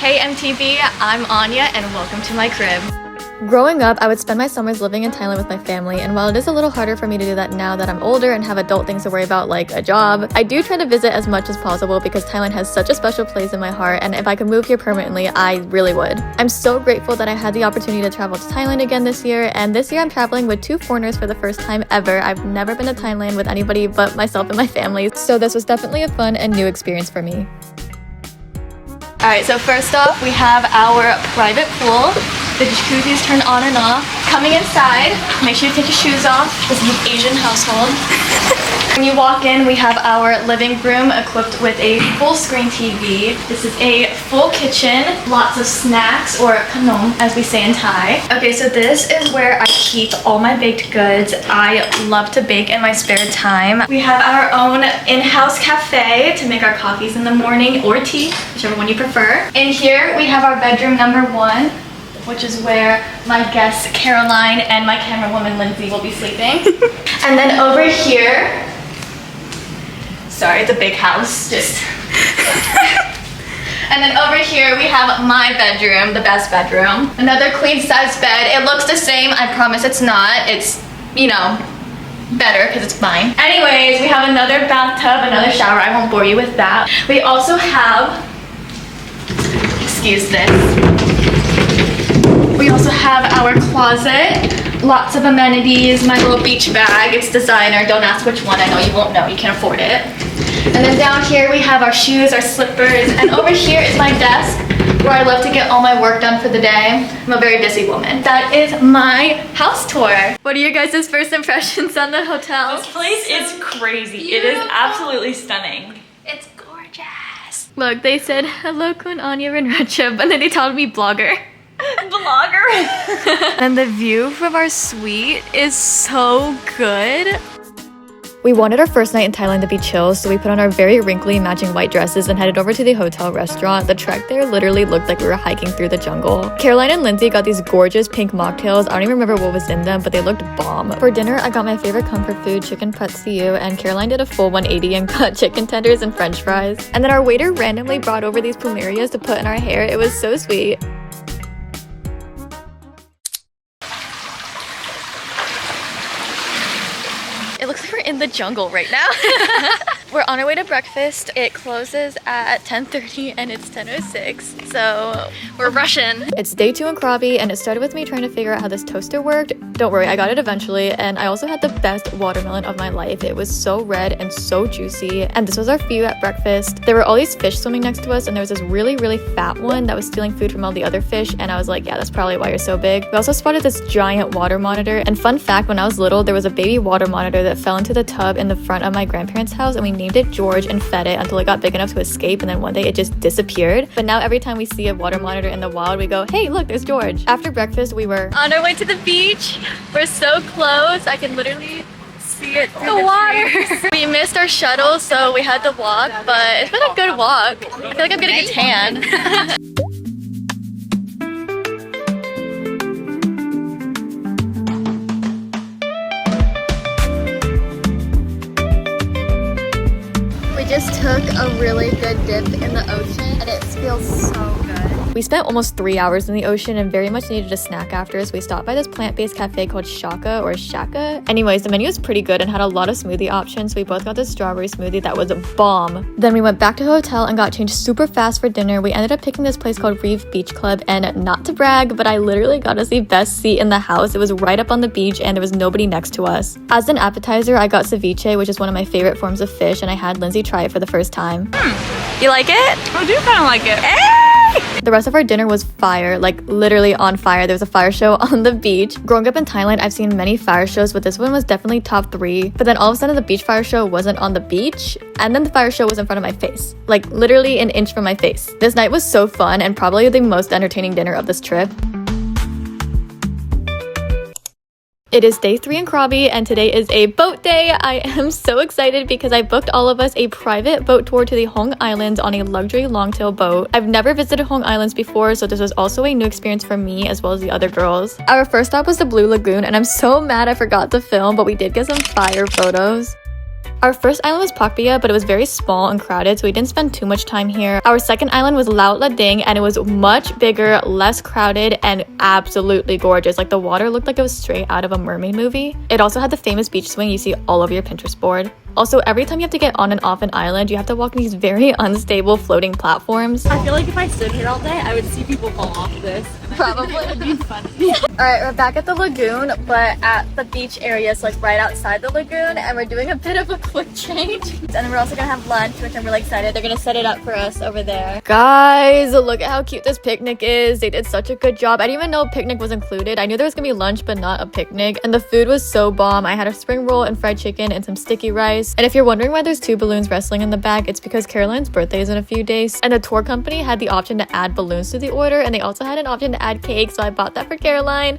Hey MTV, I'm Anya and welcome to my crib. Growing up, I would spend my summers living in Thailand with my family, and while it is a little harder for me to do that now that I'm older and have adult things to worry about like a job, I do try to visit as much as possible because Thailand has such a special place in my heart, and if I could move here permanently, I really would. I'm so grateful that I had the opportunity to travel to Thailand again this year, and this year I'm traveling with 2 foreigners for the first time ever. I've never been to Thailand with anybody but myself and my family, so this was definitely a fun and new experience for me. Alright, so first off, we have our private pool. The jacuzzi is turned on and off. Coming inside, make sure you take your shoes off. This is an Asian household. When you walk in, we have our living room equipped with a full screen TV. This is a full kitchen, lots of snacks, or kanom as we say in Thai. Okay, so this is where I keep all my baked goods. I love to bake in my spare time. We have our own in-house cafe to make our coffees in the morning, or tea, whichever one you prefer. In here, we have our bedroom number 1. Which is where my guest Caroline and my camera woman Lindsay will be sleeping. And then over here, sorry, it's a big house, just. And then over here we have my bedroom, the best bedroom. Another queen size bed. It looks the same, I promise it's not. It's, you know, better because it's mine. Anyways, we have another bathtub, another shower. I won't bore you with that. We also have, excuse this. We also have our closet, lots of amenities, my little beach bag. It's designer, don't ask which one, I know you won't know, you can't afford it. And then down here we have our shoes, our slippers, and over here is my desk where I love to get all my work done for the day. I'm a very busy woman. That is my house tour. What are your guys' first impressions on the hotel? This place is crazy. Beautiful. It is absolutely stunning. It's gorgeous. Look, they said, hello Kun Anya and Rachab, and then they told me blogger. Vlogger. And the view from our suite is so good. We wanted our first night in Thailand to be chill, so we put on our very wrinkly matching white dresses and headed over to the hotel restaurant. The trek there literally looked like we were hiking through the jungle. Caroline and Lindsay got these gorgeous pink mocktails. I don't even remember what was in them, but they looked bomb. For dinner, I got my favorite comfort food, chicken pad see ew, and Caroline did a full 180 and got chicken tenders and french fries. And then our waiter randomly brought over these plumerias to put in our hair. It was so sweet. It looks like we're in the jungle right now. We're on our way to breakfast. It closes at 10:30 and it's 10:06, so we're rushing. It's day 2 in Krabi, and it started with me trying to figure out how this toaster worked. Don't worry, I got it eventually, and I also had the best watermelon of my life. It was so red and so juicy, and this was our view at breakfast. There were all these fish swimming next to us, and there was this really, really fat one that was stealing food from all the other fish, and I was like, yeah, that's probably why you're so big. We also spotted this giant water monitor, and fun fact, when I was little, there was a baby water monitor that fell into the tub in the front of my grandparents' house, and we named it George and fed it until it got big enough to escape, and then one day it just disappeared. But now every time we see a water monitor in the wild, we go, hey, look, there's George. After breakfast, we were on our way to the beach. We're so close. I can literally see it through the water. We missed our shuttle, so we had to walk, but it's been a good walk. I feel like I'm getting a tan. Just took a really good dip in the ocean and it feels so good. We spent almost 3 hours in the ocean and very much needed a snack after, so we stopped by this plant-based cafe called Shaka or Shaka. Anyways, the menu was pretty good and had a lot of smoothie options. We both got this strawberry smoothie that was a bomb. Then we went back to the hotel and got changed super fast for dinner. We ended up picking this place called Reef Beach Club, and not to brag, but I literally got us the best seat in the house. It was right up on the beach and there was nobody next to us. As an appetizer, I got ceviche, which is one of my favorite forms of fish, and I had Lindsay try it for the first time. You like it? I do kind of like it. Hey! The rest of our dinner was fire, like literally on fire. There was a fire show on the beach. Growing up in Thailand, I've seen many fire shows, but this one was definitely top 3. But then all of a sudden the beach fire show wasn't on the beach, and then the fire show was in front of my face. Like literally an inch from my face. This night was so fun and probably the most entertaining dinner of this trip. It is day 3 in Krabi, and today is a boat day. I am so excited because I booked all of us a private boat tour to the Hong Islands on a luxury longtail boat. I've never visited Hong Islands before, so this was also a new experience for me as well as the other girls. Our first stop was the Blue Lagoon, and I'm so mad I forgot to film, but we did get some fire photos. Our first island was Pakpia, but it was very small and crowded, so we didn't spend too much time here. Our second island was Laut Lading, and it was much bigger, less crowded, and absolutely gorgeous. Like the water looked like it was straight out of a mermaid movie. It also had the famous beach swing you see all over your Pinterest board. Also, every time you have to get on and off an island, you have to walk these very unstable floating platforms. I feel like if I stood here all day, I would see people fall off this. Probably. It'd be funny. Alright, we're back at the lagoon, but at the beach area, so like right outside the lagoon, and we're doing a bit of a quick change. And then we're also gonna have lunch, which I'm really excited. They're gonna set it up for us over there. Guys, look at how cute this picnic is. They did such a good job. I didn't even know a picnic was included. I knew there was gonna be lunch, but not a picnic. And the food was so bomb. I had a spring roll and fried chicken and some sticky rice. And if you're wondering why there's 2 balloons wrestling in the back, it's because Caroline's birthday is in a few days. And the tour company had the option to add balloons to the order, and they also had an option to add cake, so I bought that for Caroline.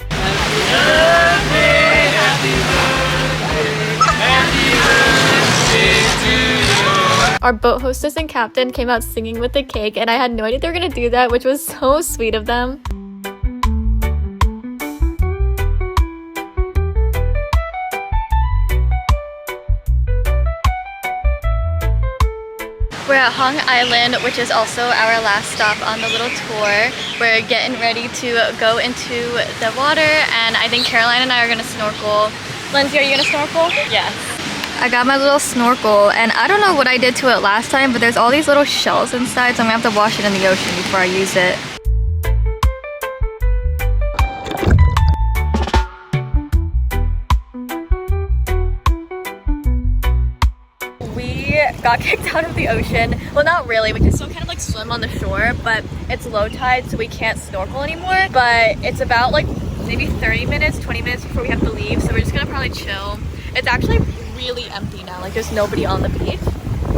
Our boat hostess and captain came out singing with the cake, and I had no idea they were gonna do that, which was so sweet of them. We're at Hong Island, which is also our last stop on the little tour. We're getting ready to go into the water, and I think Caroline and I are gonna snorkel. Lindsay, are you gonna snorkel? Yes. I got my little snorkel, and I don't know what I did to it last time, but there's all these little shells inside, so I'm gonna have to wash it in the ocean before I use it. We got kicked out of the ocean. Well, not really. We can still kind of like swim on the shore, but it's low tide, so we can't snorkel anymore. But it's about like maybe 30 minutes, 20 minutes before we have to leave, so we're just gonna probably chill. It's actually really empty now. Like there's nobody on the beach.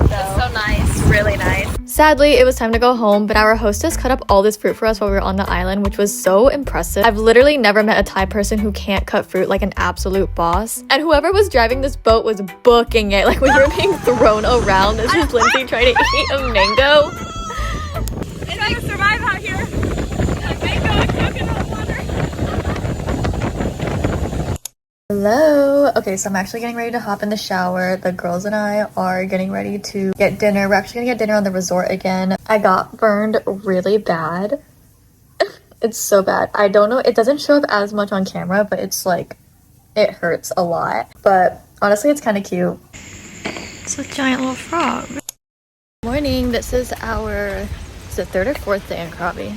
That's so nice. Really nice. Sadly, it was time to go home, but our hostess cut up all this fruit for us while we were on the island, which was so impressive. I've literally never met a Thai person who can't cut fruit like an absolute boss. And whoever was driving this boat was booking it. Like we were being thrown around. This is Lindsay trying to eat a mango. It's like survive out here. Mango and coconut water. Hello. Okay, so I'm actually getting ready to hop in the shower. The girls and I are getting ready to get dinner. We're actually gonna get dinner on the resort again. I got burned really bad. It's so bad. I don't know. It doesn't show up as much on camera, but it's like, it hurts a lot. But honestly, it's kind of cute. It's a giant little frog. Morning. This is our, is it 3rd or 4th day in Krabi?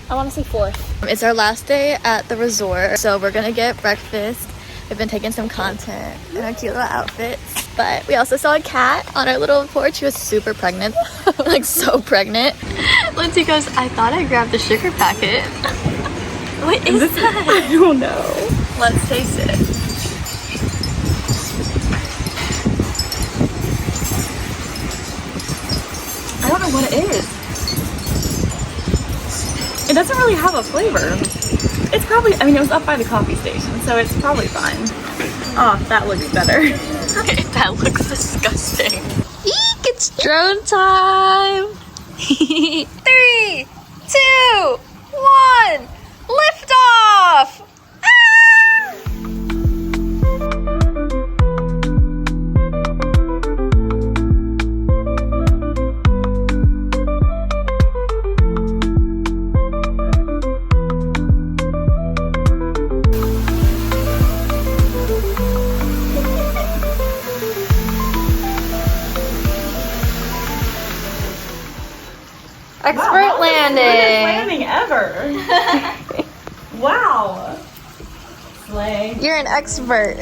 I want to say 4th. It's our last day at the resort, so we're gonna get breakfast. We've been taking some content in our cute little outfits. But we also saw a cat on our little porch. She was super pregnant. Like so pregnant. Lindsay goes, I thought I grabbed the sugar packet. What is that? I don't know. Let's taste it. I don't know what it is. It doesn't really have a flavor. It's probably, I mean, it was up by the coffee station, so it's probably fine. Oh, that looks better. That looks disgusting. Eek, it's drone time. 3, 2, 1, lift off. Expert landing. Landing ever. Wow. Slay. You're an expert.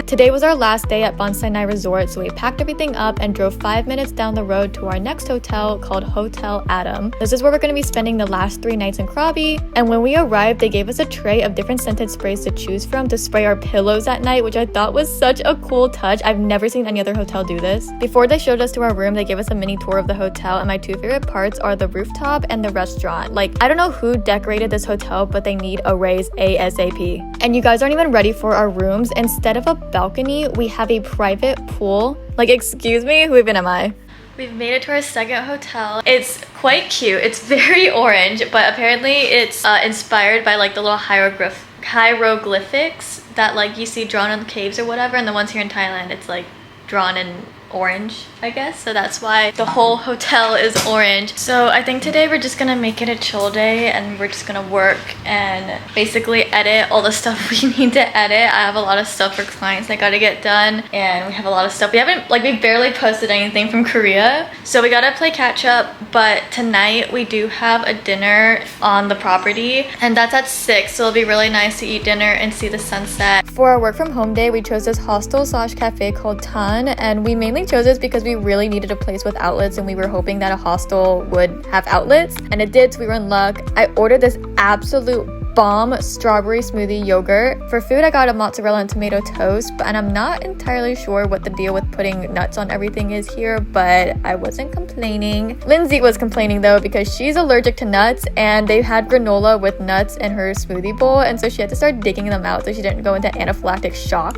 Today was our last day at Bonsai Nai Resort, so we packed everything up and drove 5 minutes down the road to our next hotel called Hotel Adam. This is where we're going to be spending the last 3 nights in Krabi. And when we arrived, they gave us a tray of different scented sprays to choose from to spray our pillows at night, which I thought was such a cool touch. I've never seen any other hotel do this. Before they showed us to our room, they gave us a mini tour of the hotel, and my 2 favorite parts are the rooftop and the restaurant. Like, I don't know who decorated this hotel, but they need a raise ASAP. And you guys aren't even ready for our rooms. Instead of a balcony, we have a private pool. Like, excuse me, who even am I? We've made it to our second hotel. It's quite cute. It's very orange, but apparently it's inspired by like the little hieroglyphics that like you see drawn in caves or whatever, and the ones here in Thailand, it's like drawn in orange, I guess. So that's why the whole hotel is orange. So I think today we're just gonna make it a chill day and we're just gonna work and basically edit all the stuff we need to edit. I have a lot of stuff for clients that gotta get done, and we have a lot of stuff. We barely posted anything from Korea. So we gotta play catch up, but tonight we do have a dinner on the property and that's at 6. So it'll be really nice to eat dinner and see the sunset. For our work from home day, we chose this hostel/cafe called Tan, and we mainly chose this because we really needed a place with outlets and we were hoping that a hostel would have outlets, and it did, so we were in luck. I ordered this absolute bomb strawberry smoothie yogurt. For food, I got a mozzarella and tomato toast, and I'm not entirely sure what the deal with putting nuts on everything is here, but I wasn't complaining. Lindsay was complaining though because she's allergic to nuts, and they had granola with nuts in her smoothie bowl, and so she had to start digging them out so she didn't go into anaphylactic shock.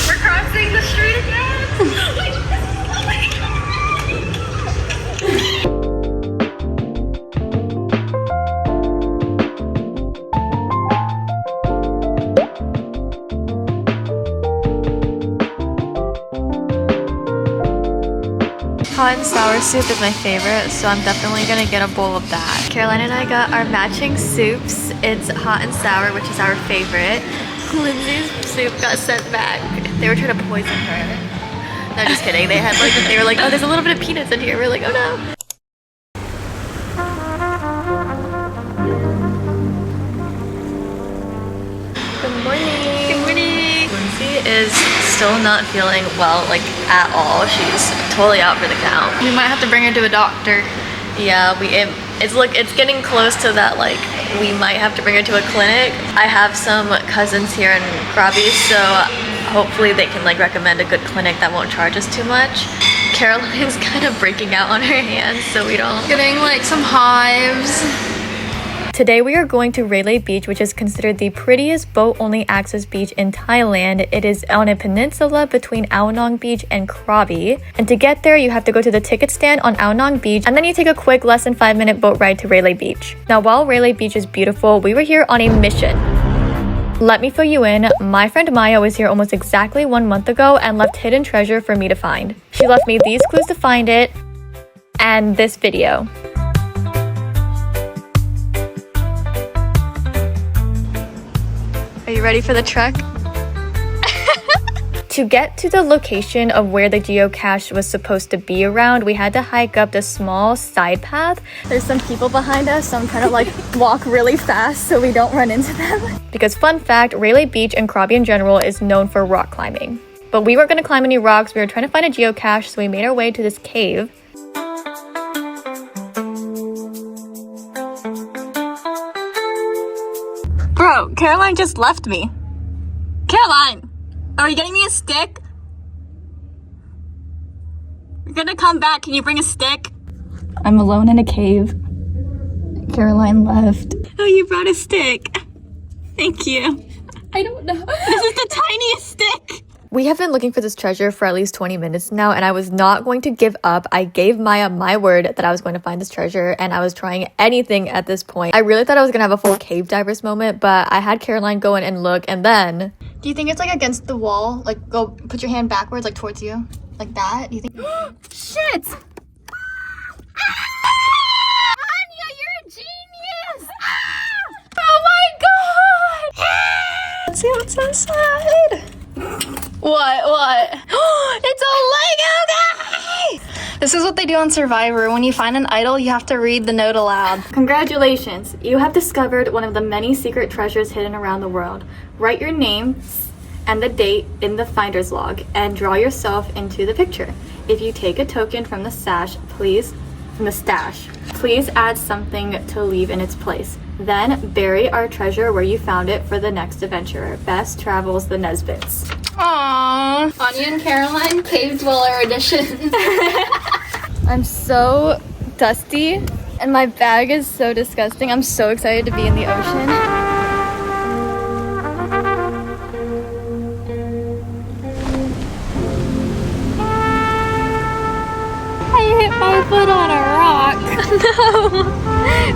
We're crossing the street again! Hot and sour soup is my favorite, so I'm definitely gonna get a bowl of that. Caroline and I got our matching soups. It's hot and sour, which is our favorite. Lindsay's soup got sent back. They were trying to poison her. No, just kidding. They were like, oh, there's a little bit of peanuts in here. We're like, oh no. Good morning. Good morning. Lindsay is still not feeling well, like at all. She's totally out for the count. We might have to bring her to a doctor. Yeah, it's getting close to that, like we might have to bring her to a clinic. I have some cousins here in Krabi, so hopefully they can like recommend a good clinic that won't charge us too much. Caroline's kind of breaking out on her hands, so we don't. Getting like some hives. Today we are going to Railay Beach, which is considered the prettiest boat-only access beach in Thailand. It is on a peninsula between Aonang Beach and Krabi. And to get there, you have to go to the ticket stand on Aonang Beach, and then you take a quick less than 5-minute boat ride to Railay Beach. Now, while Railay Beach is beautiful, we were here on a mission. Let me fill you in. My friend Maya was here almost exactly 1 month ago and left hidden treasure for me to find. She left me these clues to find it and this video. Are you ready for the trek? To get to the location of where the geocache was supposed to be around, we had to hike up this small side path. There's some people behind us, so I'm trying to like walk really fast so we don't run into them. Because fun fact, Railay Beach and Krabi in general is known for rock climbing. But we weren't going to climb any rocks, we were trying to find a geocache, so we made our way to this cave. Bro, Caroline just left me. Caroline, are you getting me a stick? You're gonna come back, can you bring a stick? I'm alone in a cave. Caroline left. Oh, you brought a stick. Thank you. I don't know. This is the tiniest stick. We have been looking for this treasure for at least 20 minutes now, and I was not going to give up. I gave Maya my word that I was going to find this treasure, and I was trying anything at this point. I really thought I was going to have a full cave divers moment, but I had Caroline go in and look, and then... Do you think it's like against the wall? Like go put your hand backwards, like towards you? Like that? Do you think? Shit! Anya, you're a genius! Oh my god! Let's see what's inside. What? It's a Lego guy! This is what they do on Survivor. When you find an idol, you have to read the note aloud. Congratulations! You have discovered one of the many secret treasures hidden around the world. Write your name and the date in the finder's log and draw yourself into the picture. If you take a token from the stash, please add something to leave in its place. Then bury our treasure where you found it for the next adventurer. Best travels, the Nesbits. Aww. Anya and Caroline, Cave Dweller edition. I'm so dusty and my bag is so disgusting. I'm so excited to be in the ocean. I hit my foot on a rock. No.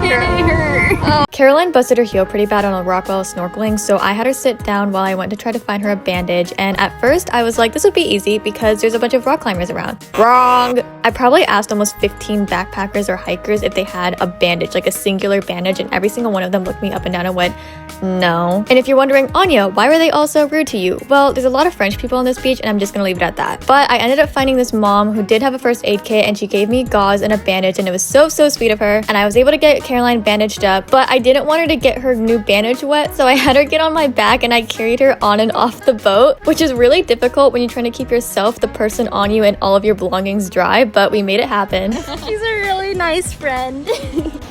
And it hurt. Oh. Caroline busted her heel pretty bad on a rock while snorkeling, so I had her sit down while I went to try to find her a bandage, and at first I was like, this would be easy because there's a bunch of rock climbers around. Wrong! I probably asked almost 15 backpackers or hikers if they had a bandage, like a singular bandage, and every single one of them looked me up and down and went, no. And if you're wondering, Anya, why were they all so rude to you? Well, there's a lot of French people on this beach, and I'm just gonna leave it at that. But I ended up finding this mom who did have a first aid kit, and she gave me gauze and a bandage, and it was so sweet of her, and I was able to get Caroline bandaged up, but I didn't want her to get her new bandage wet, so I had her get on my back and I carried her on and off the boat, which is really difficult when you're trying to keep yourself, the person on you, and all of your belongings dry, but we made it happen. She's a really nice friend.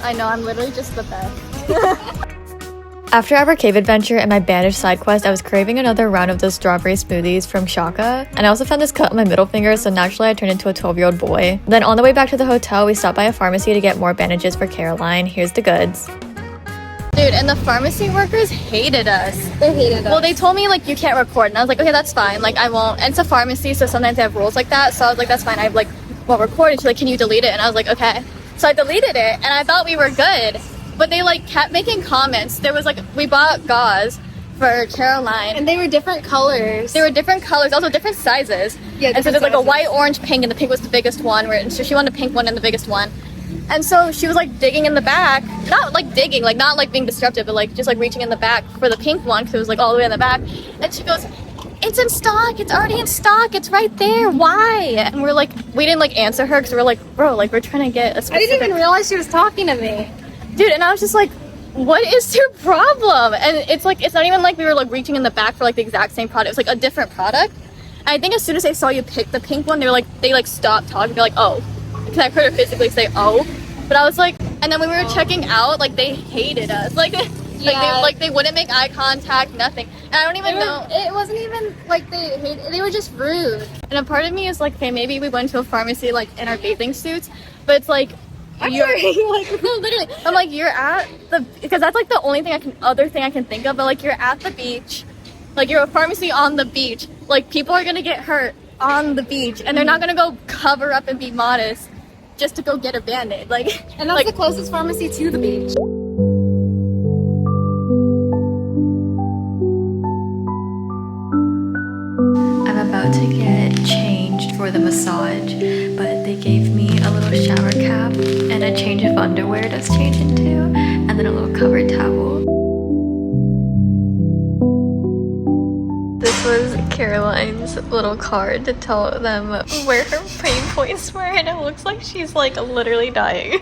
I know, I'm literally just the best. After our cave adventure and my bandage side quest, I was craving another round of those strawberry smoothies from Shaka, and I also found this cut on my middle finger, so naturally I turned into a 12-year-old boy. Then on the way back to the hotel, we stopped by a pharmacy to get more bandages for Caroline. Here's the goods. Dude, and the pharmacy workers hated us. They hated us. Well, they told me, like, you can't record, and I was like, okay, that's fine. Like, I won't. And it's a pharmacy, so sometimes they have rules like that, so I was like, that's fine. I, like, won't record. And she's like, can you delete it? And I was like, okay. So I deleted it, and I thought we were good. But they, like, kept making comments. There was, like, we bought gauze for Caroline. And they were different colors. They were different colors, also different sizes. Yeah, and so there's, like, a sizes. white, orange, pink, and the pink was the biggest one. And so she wanted the pink one and the biggest one. And so she was, like, digging in the back. Not, like, digging, like, not, like, being disruptive, but, like, just, like, reaching in the back for the pink one because it was, like, all the way in the back. And she goes, it's in stock. It's already in stock. It's right there. Why? And we're, like, we didn't, like, answer her because we're, like, bro, like, we're trying to get a specific... I didn't even realize she was talking to me. Dude, and I was just like, what is your problem? And it's like, it's not even like we were like reaching in the back for like the exact same product. It was like a different product. And I think as soon as they saw you pick the pink one, they like stopped talking. They're like, oh, because I heard her physically say, oh. But I was like, and then when we were checking out, like they hated us. They wouldn't make eye contact, nothing. And I don't even know. It wasn't even like they were just rude. And a part of me is like, okay, maybe we went to a pharmacy like in our bathing suits, but it's like, I'm you're like, no, literally. I'm like, you're at the, because that's like the only other thing I can think of, but like you're at the beach, like you're a pharmacy on the beach, like people are gonna get hurt on the beach and they're not gonna go cover up and be modest just to go get a band-aid, like, and that's the closest pharmacy to the beach. I'm about to get changed for the massage, but they gave me a little shower cap and a change of underwear to change into, and then a little cover towel. This was Caroline's little card to tell them where her pain points were, and it looks like she's like literally dying.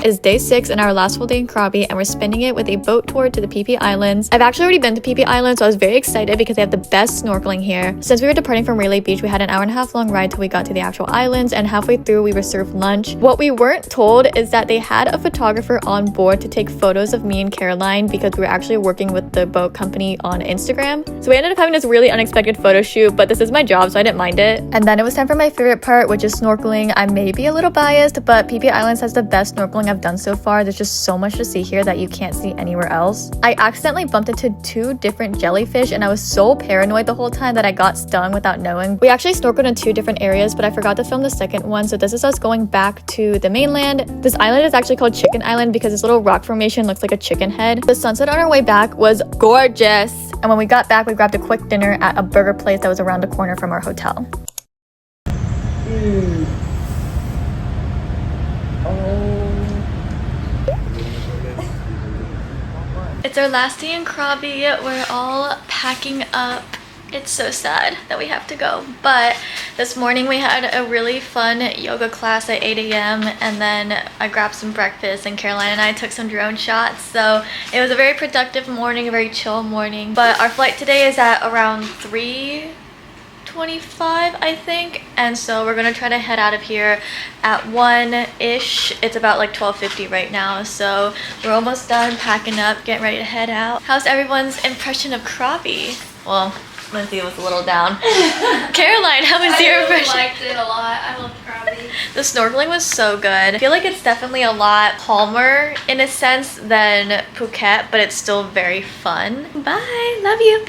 Is day 6 and our last full day in Krabi, and we're spending it with a boat tour to the PP Islands. I've actually already been to PP Islands, so I was very excited because they have the best snorkeling here. Since we were departing from Railay Beach, we had an hour-and-a-half long ride till we got to the actual islands, and halfway through we were served lunch. What we weren't told is that they had a photographer on board to take photos of me and Caroline because we were actually working with the boat company on Instagram. So we ended up having this really unexpected photo shoot, but this is my job, so I didn't mind it. And then it was time for my favorite part, which is snorkeling. I may be a little biased, but PP Islands has the best snorkeling I've done so far. There's just so much to see here that you can't see anywhere else. I accidentally bumped into 2 different jellyfish, and I was so paranoid the whole time that I got stung without knowing. We actually snorkeled in 2 different areas, but I forgot to film the second one, so this is us going back to the mainland. This island is actually called Chicken Island because this little rock formation looks like a chicken head. The sunset on our way back was gorgeous, and when we got back, we grabbed a quick dinner at a burger place that was around the corner from our hotel. It's our last day in Krabi. We're all packing up. It's so sad that we have to go, but this morning we had a really fun yoga class at 8 a.m. and then I grabbed some breakfast, and Caroline and I took some drone shots, so it was a very productive morning, a very chill morning. But our flight today is at around 3:25, I think, and so we're gonna try to head out of here at 1-ish. It's about like 12:50 right now, so we're almost done packing up, getting ready to head out. How's everyone's impression of Krabi? Well, Lindsay was a little down. Caroline, how was your impression? I liked it a lot. I love Krabi. The snorkeling was so good. I feel like it's definitely a lot calmer in a sense than Phuket, but it's still very fun. Bye, love you.